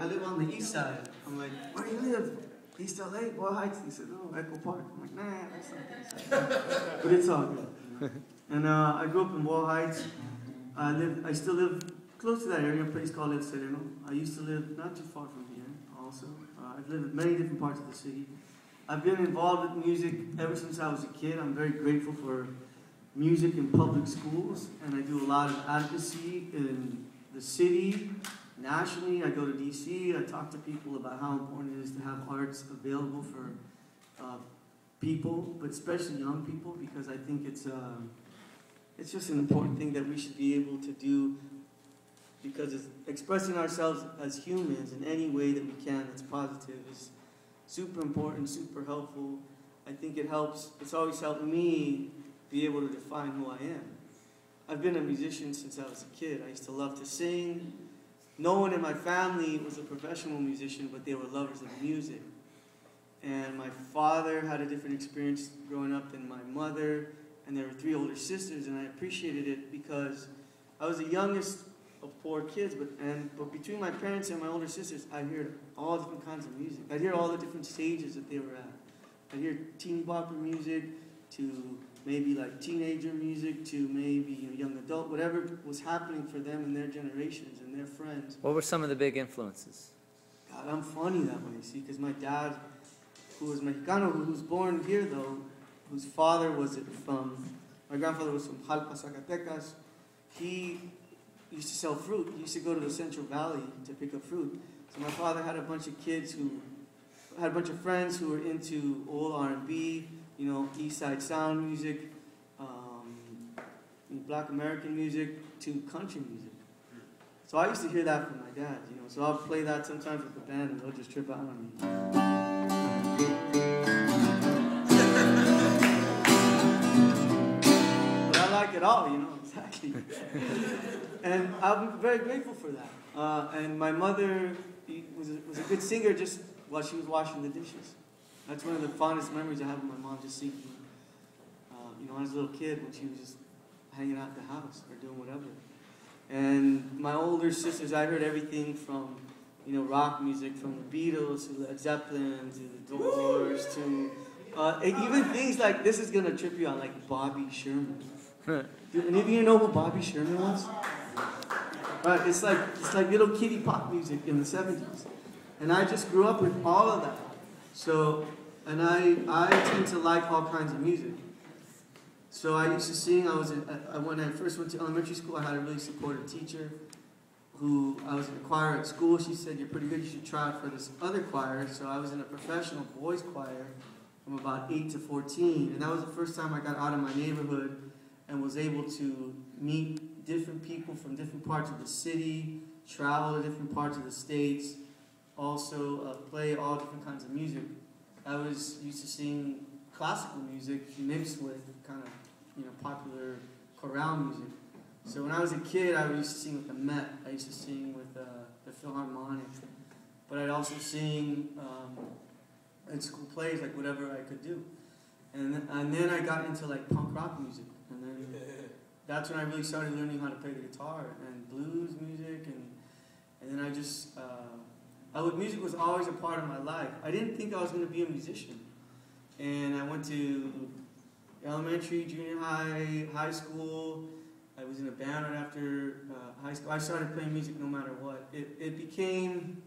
I live on the east side. I'm like, where do you live? East LA, Boyle Heights. He said, no, Echo Park. I'm like, nah, that's not the east side. But it's all good. You know? And I grew up in Boyle Heights. I still live close to that area, a place called El Sereno. I used to live not too far from here also. I've lived in many different parts of the city. I've been involved with music ever since I was a kid. I'm very grateful for music in public schools, and I do a lot of advocacy in the city. Nationally, I go to DC, I talk to people about how important it is to have arts available for people, but especially young people, because I think it's just an important thing that we should be able to do, because it's expressing ourselves as humans in any way that we can that's positive is super important, super helpful. I think it helps, it's always helped me be able to define who I am. I've been a musician since I was a kid. I used to love to sing. No one in my family was a professional musician, but they were lovers of music. And my father had a different experience growing up than my mother, and there were 3 older sisters, and I appreciated it because I was the youngest of 4 kids, but between my parents and my older sisters, I heard all different kinds of music. I'd hear all the different stages that they were at. I'd hear teen bopper music to maybe like teenager music to maybe young adult, whatever was happening for them in their generations and their friends. What were some of the big influences? God, I'm funny that way, see, because my dad, who was Mexicano, who was born here though, whose father was my grandfather was from Jalpa, Zacatecas. He used to sell fruit. He used to go to the Central Valley to pick up fruit. So my father had a bunch of friends who were into old R&B, East Side sound music, Black American music, to country music. So I used to hear that from my dad, So I'll play that sometimes with the band, and they'll just trip out on me. But I like it all, exactly. And I'm very grateful for that. And my mother was a good singer just while she was washing the dishes. That's one of the fondest memories I have of my mom, just singing, as a little kid when she was just hanging out at the house or doing whatever. And my older sisters, I heard everything from, rock music, from the Beatles to Led Zeppelin to the Doors to even things like, this is gonna trip you out, like Bobby Sherman. Do any of you know who Bobby Sherman was? Right, it's like little kiddie pop music in the 70s. And I just grew up with all of that. So, and I tend to like all kinds of music. So I used to sing. When I first went to elementary school, I had a really supportive teacher who, I was in a choir at school. She said, you're pretty good, you should try out for this other choir. So I was in a professional boys choir from about 8 to 14. And that was the first time I got out of my neighborhood and was able to meet different people from different parts of the city, travel to different parts of the states, also play all different kinds of music. I was used to sing classical music mixed with kind of, popular chorale music. So when I was a kid, I used to sing with the Met. I used to sing with the Philharmonic. But I'd also sing in school plays, like whatever I could do. And then I got into like punk rock music. And then that's when I really started learning how to play the guitar and blues music. And then I just, music was always a part of my life. I didn't think I was going to be a musician. And I went to elementary, junior high, high school. I was in a band right after high school. I started playing music no matter what. It became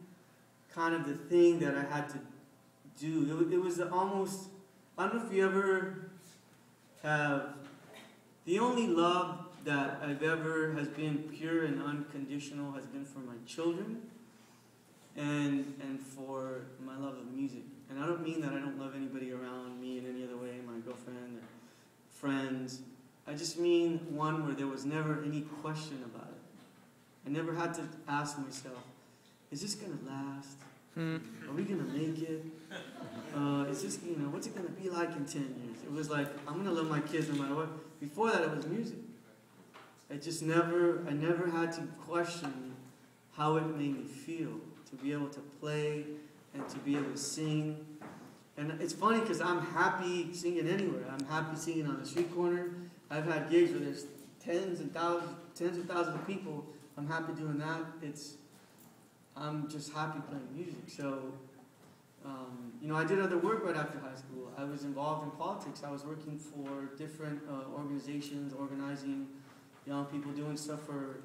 kind of the thing that I had to do. It was almost, I don't know if you ever have, the only love that I've ever has been pure and unconditional has been for my children and for my love of music. And I don't mean that I don't love anybody around me in any other way, my girlfriend or friends. I just mean one where there was never any question about it. I never had to ask myself, is this going to last? Are we going to make it? Is this, what's it going to be like in 10 years? It was like, I'm going to love my kids no matter what. Before that, it was music. I never had to question how it made me feel to be able to play and to be able to sing. And it's funny because I'm happy singing anywhere. I'm happy singing on the street corner. I've had gigs where there's tens of thousands of people. I'm happy doing that. I'm just happy playing music. So, you know, I did other work right after high school. I was involved in politics. I was working for different organizations, organizing young people, doing stuff for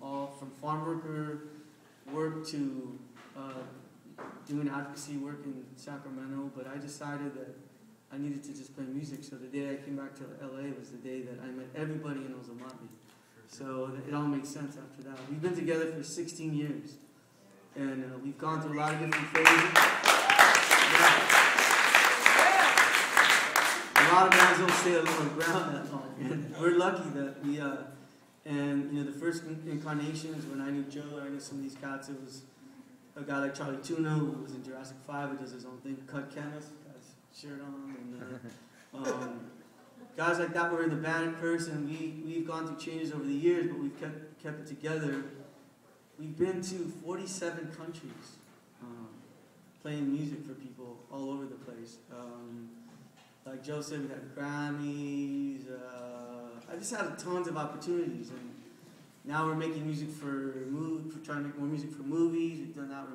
all from farm worker work to doing advocacy work in Sacramento. But I decided that I needed to just play music. So the day I came back to LA was the day that I met everybody in Ozomatli. So it all makes sense after that. We've been together for 16 years. And we've gone through a lot of different phases. A lot of bands don't stay on the ground that long. And we're lucky that we, and you know, the first incarnations, when I knew Joe, I knew some of these cats, it was a guy like Charlie Tuna, who was in Jurassic 5, who does his own thing, cut canvas, got his shirt on, and guys like that were in the band in person. We've gone through changes over the years, but we've kept it together. We've been to 47 countries, playing music for people all over the place. Like Joe said, we had Grammys. I just had tons of opportunities, and now we're making music for trying to make more music for movies. We've done that.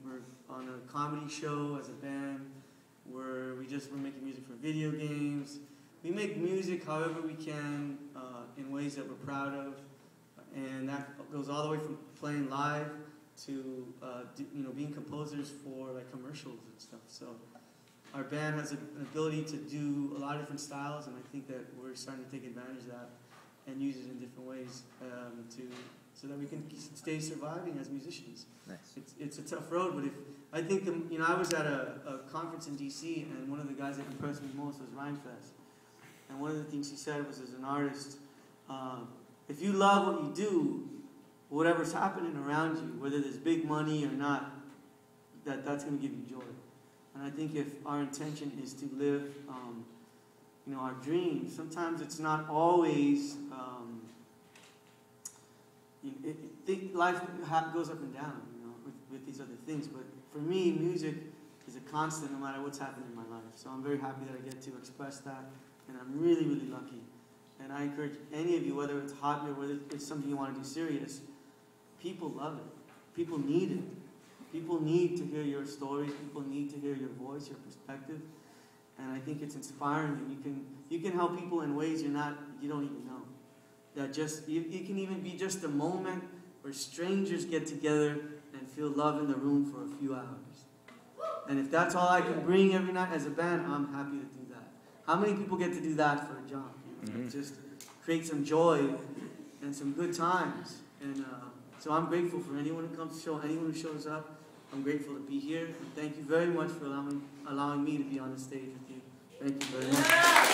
We're on a comedy show as a band. We're making music for video games. We make music however we can in ways that we're proud of, and that goes all the way from playing live to you know, being composers for like commercials and stuff. So our band has an ability to do a lot of different styles, and I think that we're starting to take advantage of that and use it in different ways so that we can stay surviving as musicians. Nice. It's a tough road, but I think you know, I was at a conference in DC, and one of the guys that impressed me most was Rhymefest. And one of the things he said was, as an artist, if you love what you do, whatever's happening around you, whether there's big money or not, that's going to give you joy. And I think if our intention is to live, you know, our dreams, sometimes it's not always, life goes up and down, you know, with these other things. But for me, music is a constant no matter what's happening in my life. So I'm very happy that I get to express that, and I'm really, really lucky. And I encourage any of you, whether it's hobby or whether it's something you want to do serious, people love it. People need it. People need to hear your stories. People need to hear your voice, your perspective. And I think it's inspiring, and you can help people in ways you don't even know. That just it can even be just a moment where strangers get together and feel love in the room for a few hours. And if that's all I can bring every night as a band, I'm happy to do that. How many people get to do that for a job? Just create some joy and some good times. And so I'm grateful for anyone who comes to show, anyone who shows up. I'm grateful to be here. And thank you very much for allowing me to be on the stage with you. Thank you very much.